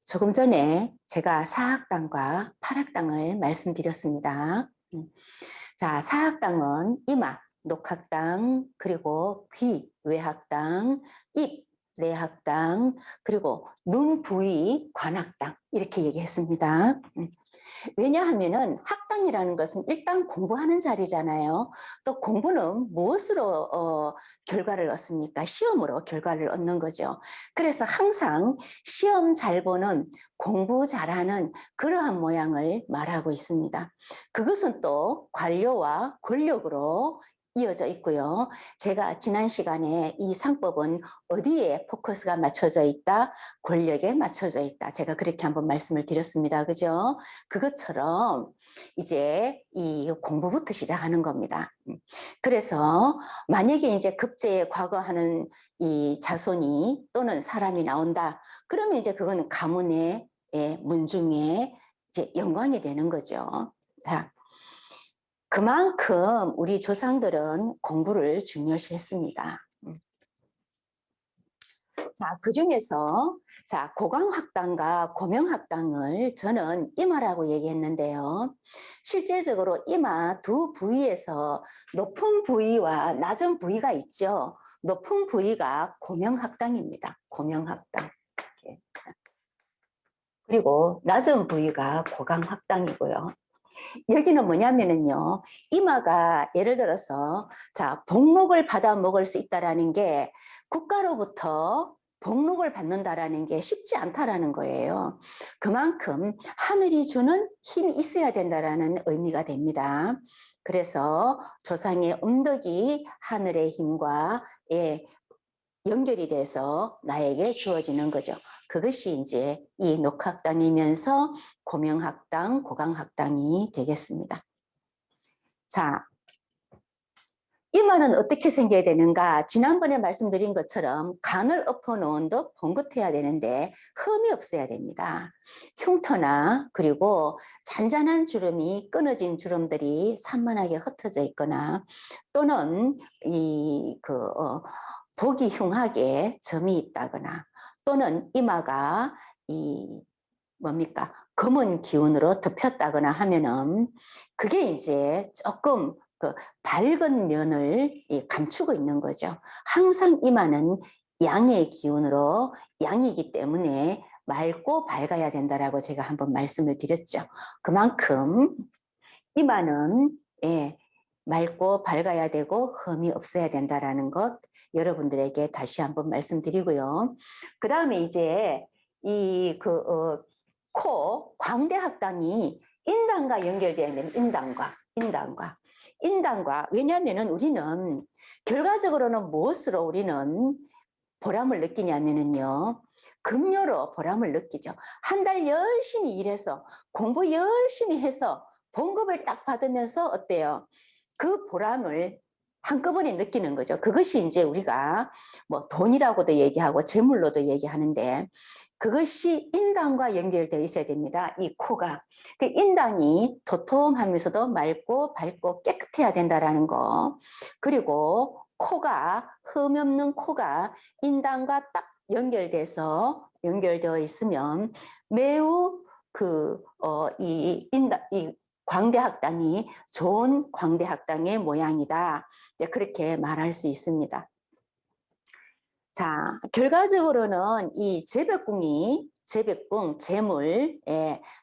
조금 전에 제가 사학당과 팔학당을 말씀드렸습니다. 자, 사학당은 이마, 녹학당, 그리고 귀, 외학당, 입, 내학당, 그리고 눈 부위, 관학당 이렇게 얘기했습니다. 왜냐하면은 학당이라는 것은 일단 공부하는 자리잖아요. 또 공부는 무엇으로 결과를 얻습니까? 시험으로 결과를 얻는 거죠. 그래서 항상 시험 잘 보는 공부 잘하는 그러한 모양을 말하고 있습니다. 그것은 또 관료와 권력으로 이어져 있고요. 제가 지난 시간에 이 상법은 어디에 포커스가 맞춰져 있다? 권력에 맞춰져 있다. 제가 그렇게 한번 말씀을 드렸습니다. 그죠? 그것처럼 이제 이 공부부터 시작하는 겁니다. 그래서 만약에 이제 급제에 과거하는 이 자손이 또는 사람이 나온다. 그러면 이제 그거는 가문의 문중의 이제 영광이 되는 거죠. 자, 그만큼 우리 조상들은 공부를 중요시했습니다. 자, 그 중에서 자, 고강학당과 고명학당을 저는 이마라고 얘기했는데요. 실제적으로 이마 두 부위에서 높은 부위와 낮은 부위가 있죠. 높은 부위가 고명학당입니다. 고명학당. 그리고 낮은 부위가 고강학당이고요. 여기는 뭐냐면은요, 이마가 예를 들어서 자, 복록을 받아 먹을 수 있다라는 게 국가로부터 복록을 받는다라는 게 쉽지 않다라는 거예요. 그만큼 하늘이 주는 힘이 있어야 된다라는 의미가 됩니다. 그래서 조상의 음덕이 하늘의 힘과 연결이 돼서 나에게 주어지는 거죠. 그것이 이제 이 녹학당이면서 고명학당, 고강학당이 되겠습니다. 자, 이마는 어떻게 생겨야 되는가? 지난번에 말씀드린 것처럼 간을 엎어놓은 듯 봉긋해야 되는데 흠이 없어야 됩니다. 흉터나 그리고 잔잔한 주름이 끊어진 주름들이 산만하게 흩어져 있거나 또는 보기 흉하게 점이 있다거나 또는 이마가 이 뭡니까? 검은 기운으로 덮였다거나 하면은 그게 이제 조금 그 밝은 면을 감추고 있는 거죠. 항상 이마는 양의 기운으로 양이기 때문에 맑고 밝아야 된다라고 제가 한번 말씀을 드렸죠. 그만큼 이마는 맑고 밝아야 되고 흠이 없어야 된다라는 것 여러분들에게 다시 한번 말씀드리고요. 그 다음에 이제 코 광대학당이 인당과 연결되어야 되는 인당과 왜냐하면은 우리는 결과적으로는 무엇으로 우리는 보람을 느끼냐면은요. 급료로 보람을 느끼죠. 한 달 열심히 일해서 공부 열심히 해서 봉급을 딱 받으면서 어때요? 그 보람을 한꺼번에 느끼는 거죠. 그것이 이제 우리가 뭐 돈이라고도 얘기하고 재물로도 얘기하는데 그것이 인당과 연결되어 있어야 됩니다. 이 코가. 그 인당이 도톰하면서도 맑고 밝고 깨끗해야 된다라는 거. 그리고 코가 흠 없는 코가 인당과 딱 연결되어 있으면 매우 이 광대학당이 좋은 광대학당의 모양이다. 그렇게 말할 수 있습니다. 자, 결과적으로는 이 재백궁, 재물,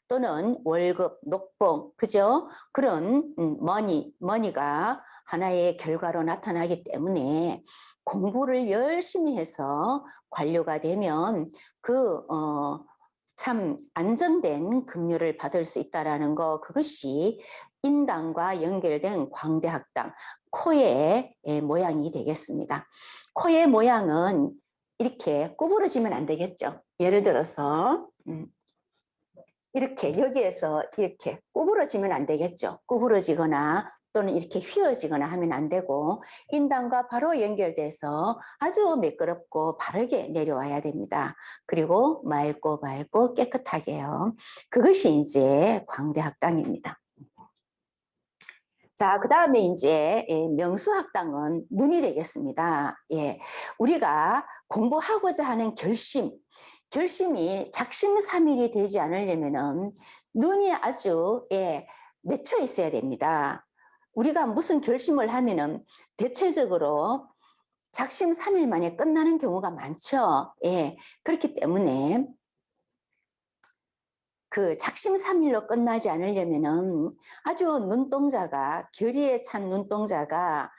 또는 월급, 녹봉, 그죠? 그런 머니가 하나의 결과로 나타나기 때문에 공부를 열심히 해서 관료가 되면 참 안정된 급료를 받을 수 있다라는 거, 그것이 인당과 연결된 광대학당, 코의 모양이 되겠습니다. 코의 모양은 이렇게 구부러지면 안 되겠죠. 예를 들어서 이렇게 여기에서 이렇게 구부러지면 안 되겠죠. 구부러지거나 또는 이렇게 휘어지거나 하면 안 되고 인당과 바로 연결돼서 아주 매끄럽고 바르게 내려와야 됩니다. 그리고 맑고 밝고 깨끗하게요. 그것이 이제 광대학당입니다. 자, 그 다음에 이제 명수학당은 눈이 되겠습니다. 우리가 공부하고자 하는 결심, 결심이 작심삼일이 되지 않으려면은 눈이 아주 맺혀 있어야 됩니다. 우리가 무슨 결심을 하면은 대체적으로 작심삼일 만에 끝나는 경우가 많죠. 그렇기 때문에 그 작심삼일로 끝나지 않으려면은 아주 눈동자가 결의에 찬 눈동자가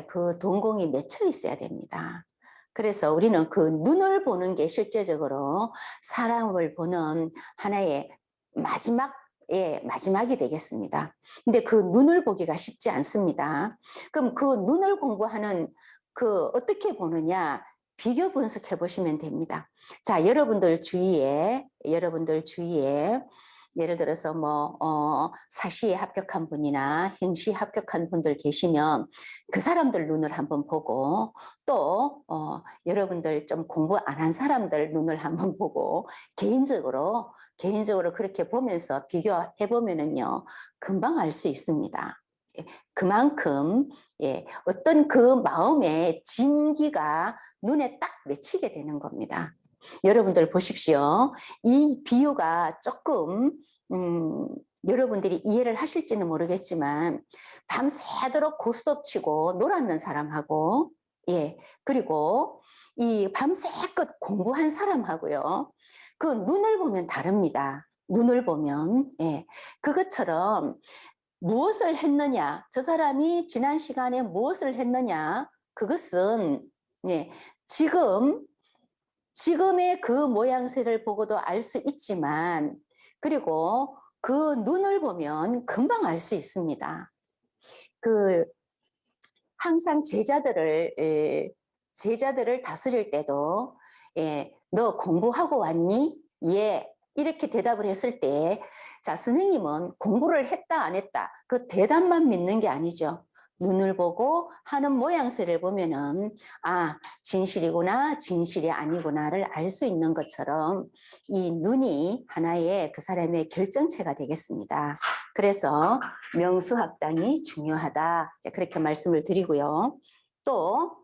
그 동공이 맺혀 있어야 됩니다. 그래서 우리는 그 눈을 보는 게 실제적으로 사람을 보는 하나의 마지막이 되겠습니다. 근데 그 눈을 보기가 쉽지 않습니다. 그럼 그 눈을 공부하는 그 어떻게 보느냐 비교 분석해 보시면 됩니다. 자, 여러분들 주위에 예를 들어서 뭐 사시에 합격한 분이나 행시에 합격한 분들 계시면 그 사람들 눈을 한번 보고 또 여러분들 좀 공부 안 한 사람들 눈을 한번 보고 개인적으로 그렇게 보면서 비교해 보면은요 금방 알 수 있습니다. 그만큼 어떤 그 마음의 진기가 눈에 딱 맺히게 되는 겁니다. 여러분들 보십시오. 이 비유가 조금 여러분들이 이해를 하실지는 모르겠지만 밤새도록 고스톱 치고 놀았는 사람하고 그리고 이 밤새껏 공부한 사람하고요. 그 눈을 보면 다릅니다. 눈을 보면 그것처럼 무엇을 했느냐, 저 사람이 지난 시간에 무엇을 했느냐, 그것은 지금의 그 모양새를 보고도 알 수 있지만 그리고 그 눈을 보면 금방 알 수 있습니다. 그 항상 제자들을 다스릴 때도 너 공부하고 왔니? 예. 이렇게 대답을 했을 때 자, 선생님은 공부를 했다 안 했다 그 대답만 믿는 게 아니죠. 눈을 보고 하는 모양새를 보면은 아, 진실이구나 진실이 아니구나를 알 수 있는 것처럼 이 눈이 하나의 그 사람의 결정체가 되겠습니다. 그래서 명수학당이 중요하다 그렇게 말씀을 드리고요. 또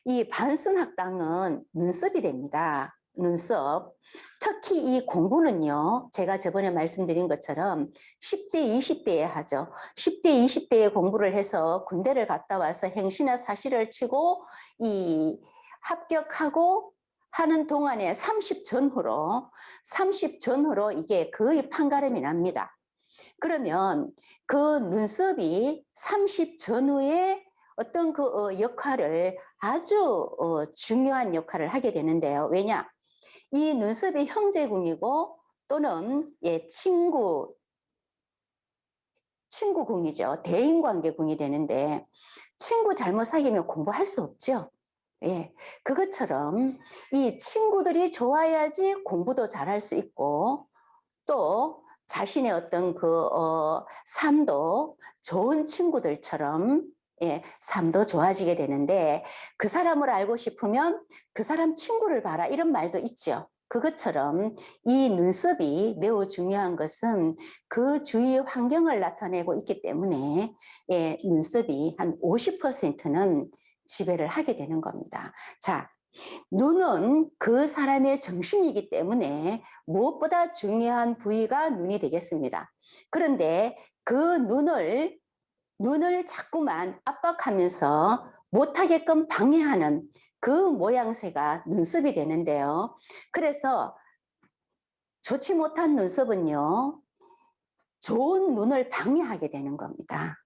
이 반순학당은 눈썹이 됩니다. 눈썹. 특히 이 공부는요. 제가 저번에 말씀드린 것처럼 10대, 20대에 하죠. 10대, 20대에 공부를 해서 군대를 갔다 와서 행시나 사시를 치고 이 합격하고 하는 동안에 30 전후로 이게 거의 판가름이 납니다. 그러면 그 눈썹이 30 전후에 어떤 그 역할을 아주 중요한 역할을 하게 되는데요. 왜냐? 이 눈썹이 형제궁이고 또는 친구궁이죠. 대인관계궁이 되는데 친구 잘못 사귀면 공부할 수 없죠. 그것처럼 이 친구들이 좋아야지 공부도 잘할 수 있고 또 자신의 어떤 그 삶도 좋은 친구들처럼 삶도 좋아지게 되는데 그 사람을 알고 싶으면 그 사람 친구를 봐라 이런 말도 있죠. 그것처럼 이 눈썹이 매우 중요한 것은 그 주위 환경을 나타내고 있기 때문에 눈썹이 한 50%는 지배를 하게 되는 겁니다. 자, 눈은 그 사람의 정신이기 때문에 무엇보다 중요한 부위가 눈이 되겠습니다. 그런데 그 눈을 자꾸만 압박하면서 못하게끔 방해하는 그 모양새가 눈썹이 되는데요. 그래서 좋지 못한 눈썹은요, 좋은 눈을 방해하게 되는 겁니다.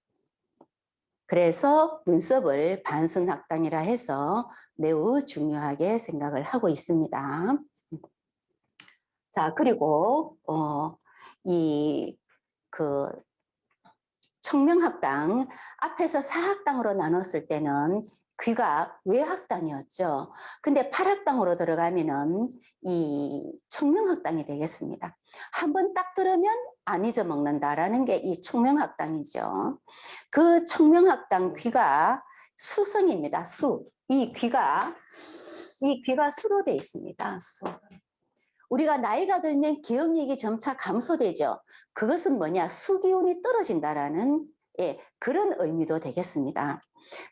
그래서 눈썹을 반순학당이라 해서 매우 중요하게 생각을 하고 있습니다. 자, 그리고 그 청명학당 앞에서 사학당으로 나눴을 때는 귀가 외학당이었죠. 근데 팔학당으로 들어가면은 이 청명학당이 되겠습니다. 한번 딱 들으면 안 잊어먹는다라는 게 이 청명학당이죠. 그 청명학당 귀가 수성입니다. 이 귀가 수로 되어 있습니다. 수. 우리가 나이가 들면 기억력이 점차 감소되죠. 그것은 뭐냐? 수기운이 떨어진다라는 예, 그런 의미도 되겠습니다.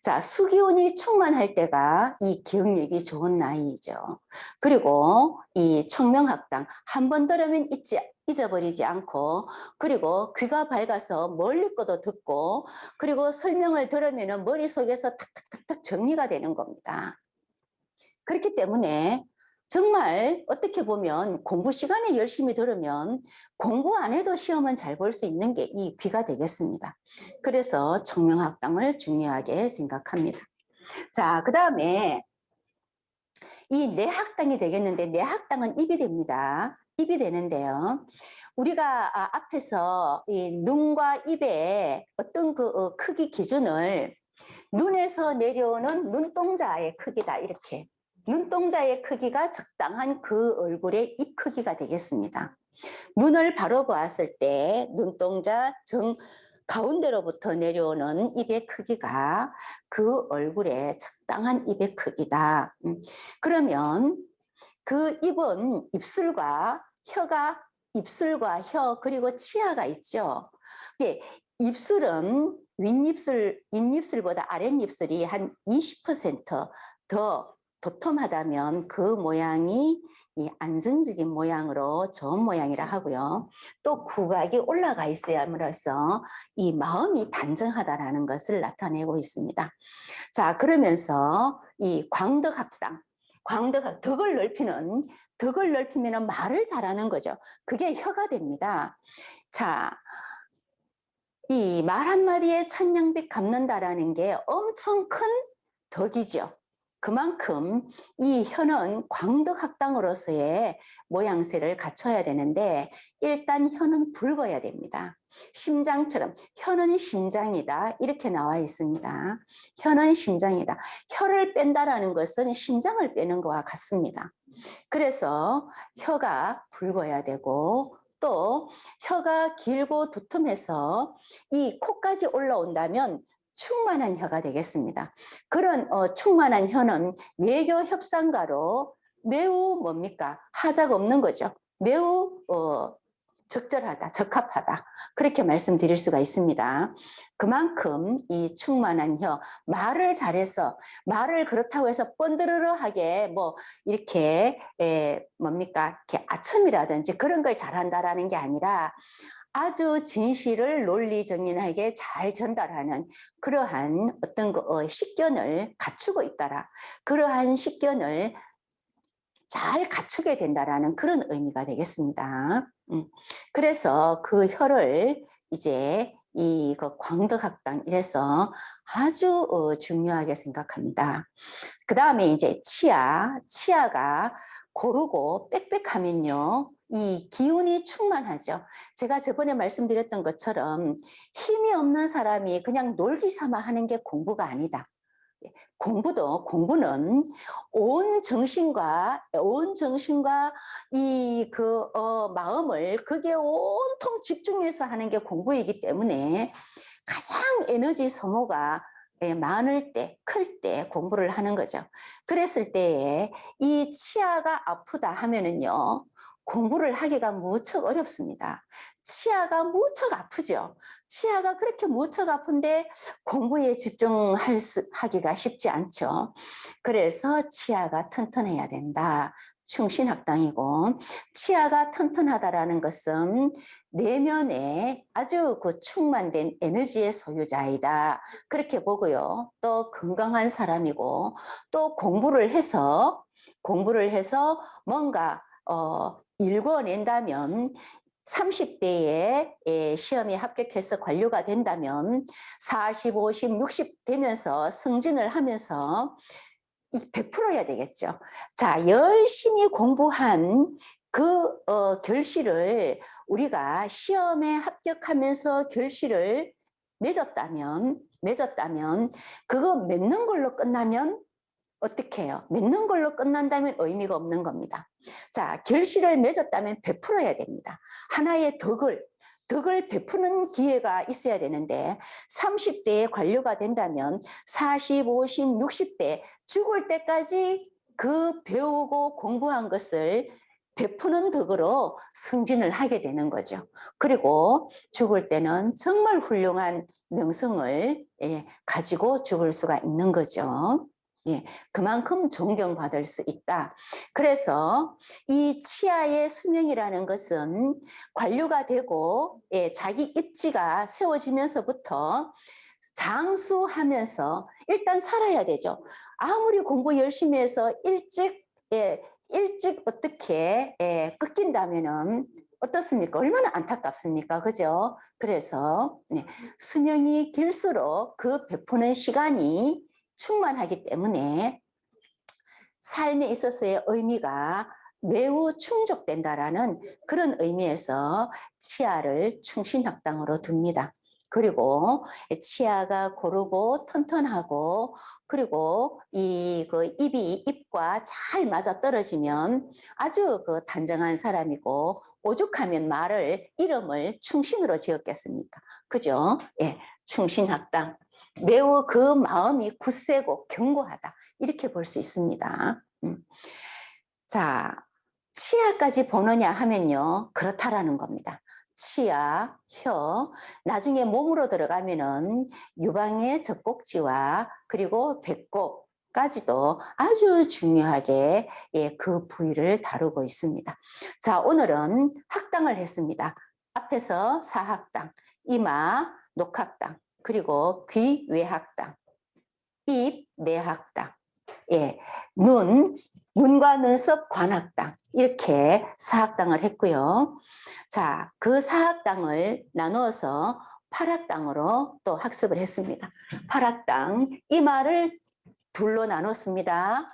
자, 수기운이 충만할 때가 이 기억력이 좋은 나이죠. 그리고 이 청명학당 한 번 들으면 잊어버리지 않고, 그리고 귀가 밝아서 멀리 거도 듣고, 그리고 설명을 들으면 머릿속에서 탁탁탁탁 정리가 되는 겁니다. 그렇기 때문에 정말 어떻게 보면 공부 시간에 열심히 들으면 공부 안 해도 시험은 잘 볼 수 있는 게 이 귀가 되겠습니다. 그래서 청명학당을 중요하게 생각합니다. 자, 그 다음에 이 내학당이 되겠는데, 내학당은 입이 됩니다. 입이 되는데요. 우리가 앞에서 이 눈과 입의 어떤 그 크기 기준을 눈에서 내려오는 눈동자의 크기다, 이렇게. 눈동자의 크기가 적당한 그 얼굴의 입 크기가 되겠습니다. 눈을 바로 보았을 때 눈동자 가운데로부터 내려오는 입의 크기가 그 얼굴의 적당한 입의 크기다. 그러면 그 입은 입술과 혀 그리고 치아가 있죠. 입술은 윗입술보다 아랫입술이 한 20% 더 도톰하다면 그 모양이 이 안정적인 모양으로 좋은 모양이라 하고요. 또 구각이 올라가 있어야므로써 이 마음이 단정하다라는 것을 나타내고 있습니다. 자, 그러면서 이 광덕학당, 덕을 넓히면 말을 잘하는 거죠. 그게 혀가 됩니다. 자, 이 말 한마디에 천냥빚 갚는다라는 게 엄청 큰 덕이죠. 그만큼 이 혀는 광덕학당으로서의 모양새를 갖춰야 되는데, 일단 혀는 붉어야 됩니다. 심장처럼 혀는 심장이다, 이렇게 나와 있습니다. 혀는 심장이다. 혀를 뺀다라는 것은 심장을 빼는 것과 같습니다. 그래서 혀가 붉어야 되고, 또 혀가 길고 두툼해서 이 코까지 올라온다면 충만한 혀가 되겠습니다. 그런 충만한 혀는 외교 협상가로 매우 뭡니까? 하자가 없는 거죠. 매우 적절하다, 적합하다, 그렇게 말씀드릴 수가 있습니다. 그만큼 이 충만한 혀, 말을 잘해서, 말을 그렇다고 해서 번드르르하게 뭐 이렇게 뭡니까, 이렇게 아첨이라든지 그런 걸 잘한다라는 게 아니라 아주 진실을 논리정연하게 잘 전달하는 그러한 어떤 식견을 갖추고 있다라, 그러한 식견을 잘 갖추게 된다라는 그런 의미가 되겠습니다. 그래서 그 혀를 이제 이 광덕학당 이래서 아주 중요하게 생각합니다. 그 다음에 이제 치아가 고르고 빽빽하면요, 이 기운이 충만하죠. 제가 저번에 말씀드렸던 것처럼 힘이 없는 사람이 그냥 놀기 삼아 하는 게 공부가 아니다. 공부는 온 정신과 이 마음을 그게 온통 집중해서 하는 게 공부이기 때문에 가장 에너지 소모가 많을 때, 클 때 공부를 하는 거죠. 그랬을 때에 이 치아가 아프다 하면은요, 공부를 하기가 무척 어렵습니다. 치아가 무척 아프죠. 치아가 그렇게 무척 아픈데 공부에 하기가 쉽지 않죠. 그래서 치아가 튼튼해야 된다. 충신학당이고, 치아가 튼튼하다라는 것은 내면에 아주 그 충만된 에너지의 소유자이다, 그렇게 보고요. 또 건강한 사람이고, 또 공부를 해서 뭔가 읽어낸다면 30대에 시험에 합격해서 관료가 된다면 40, 50, 60 되면서 승진을 하면서 베풀어야 되겠죠. 자, 열심히 공부한 그 결실을 우리가 시험에 합격하면서 결실을 맺었다면 그거 맺는 걸로 끝나면 어떻게 해요? 맺는 걸로 끝난다면 의미가 없는 겁니다. 자, 결실을 맺었다면 베풀어야 됩니다. 하나의 덕을 베푸는 기회가 있어야 되는데 30대에 관료가 된다면 40, 50, 60대 죽을 때까지 그 배우고 공부한 것을 베푸는 덕으로 승진을 하게 되는 거죠. 그리고 죽을 때는 정말 훌륭한 명성을 가지고 죽을 수가 있는 거죠. 그만큼 존경받을 수 있다. 그래서 이 치아의 수명이라는 것은 관료가 되고 자기 입지가 세워지면서부터 장수하면서 일단 살아야 되죠. 아무리 공부 열심히 해서 일찍 어떻게 꺾인다면은 어떻습니까? 얼마나 안타깝습니까? 그죠? 그래서 수명이 길수록 그 베푸는 시간이 충만하기 때문에 삶에 있어서의 의미가 매우 충족된다라는 그런 의미에서 치아를 충신학당으로 둡니다. 그리고 치아가 고르고 튼튼하고 그리고 그 입과 잘 맞아 떨어지면 아주 그 단정한 사람이고 오죽하면 이름을 충신으로 지었겠습니까? 그죠? 충신학당. 매우 그 마음이 굳세고 견고하다. 이렇게 볼 수 있습니다. 자, 치아까지 보느냐 하면요. 그렇다라는 겁니다. 치아, 혀, 나중에 몸으로 들어가면은 유방의 젖꼭지와 그리고 배꼽까지도 아주 중요하게 그 부위를 다루고 있습니다. 자, 오늘은 학당을 했습니다. 앞에서 사학당, 이마, 녹학당, 그리고 귀, 외학당, 입, 내학당, 문과 눈썹, 관학당 이렇게 사학당을 했고요. 자, 그 사학당을 나누어서 8학당으로 또 학습을 했습니다. 8학당, 이마를 둘로 나눴습니다.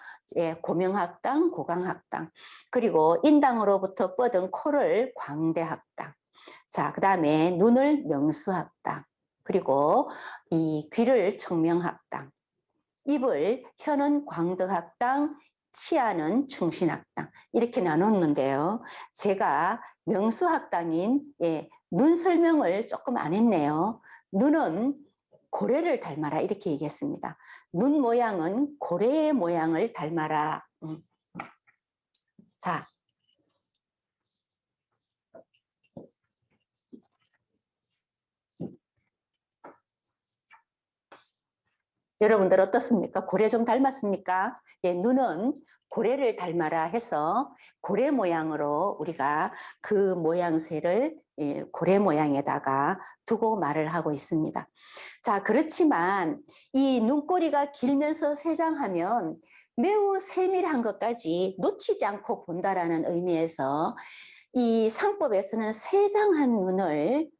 고명학당, 고강학당, 그리고 인당으로부터 뻗은 코를 광대학당. 자, 그 다음에 눈을 명수학당, 그리고 이 귀를 청명학당, 혀는 광덕학당, 치아는 충신학당 이렇게 나눴는데요. 제가 명수학당인 눈 설명을 조금 안 했네요. 눈은 고래를 닮아라 이렇게 얘기했습니다. 눈 모양은 고래의 모양을 닮아라. 자, 여러분들 어떻습니까? 고래 좀 닮았습니까? 눈은 고래를 닮아라 해서 고래 모양으로 우리가 그 모양새를 고래 모양에다가 두고 말을 하고 있습니다. 자, 그렇지만 이 눈꼬리가 길면서 세장하면 매우 세밀한 것까지 놓치지 않고 본다라는 의미에서 이 상법에서는 세장한 눈을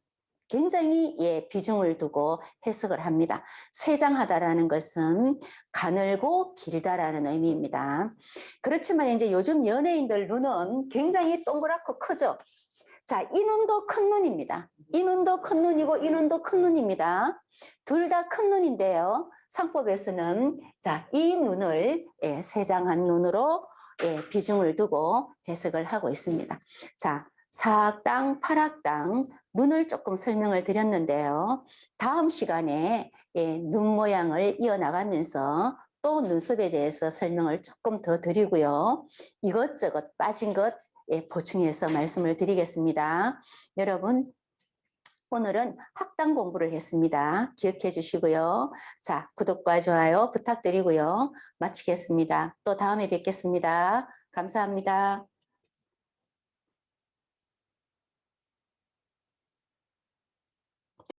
굉장히 비중을 두고 해석을 합니다. 세장하다라는 것은 가늘고 길다라는 의미입니다. 그렇지만 이제 요즘 연예인들 눈은 굉장히 동그랗고 크죠. 자, 이 눈도 큰 눈입니다. 이 눈도 큰 눈이고 이 눈도 큰 눈입니다. 둘 다 큰 눈인데요. 상법에서는 자, 이 눈을 세장한 눈으로 비중을 두고 해석을 하고 있습니다. 자, 사학당, 팔학당 눈을 조금 설명을 드렸는데요. 다음 시간에 눈 모양을 이어나가면서 또 눈썹에 대해서 설명을 조금 더 드리고요. 이것저것 빠진 것 보충해서 말씀을 드리겠습니다. 여러분, 오늘은 학당 공부를 했습니다. 기억해 주시고요. 자, 구독과 좋아요 부탁드리고요. 마치겠습니다. 또 다음에 뵙겠습니다. 감사합니다.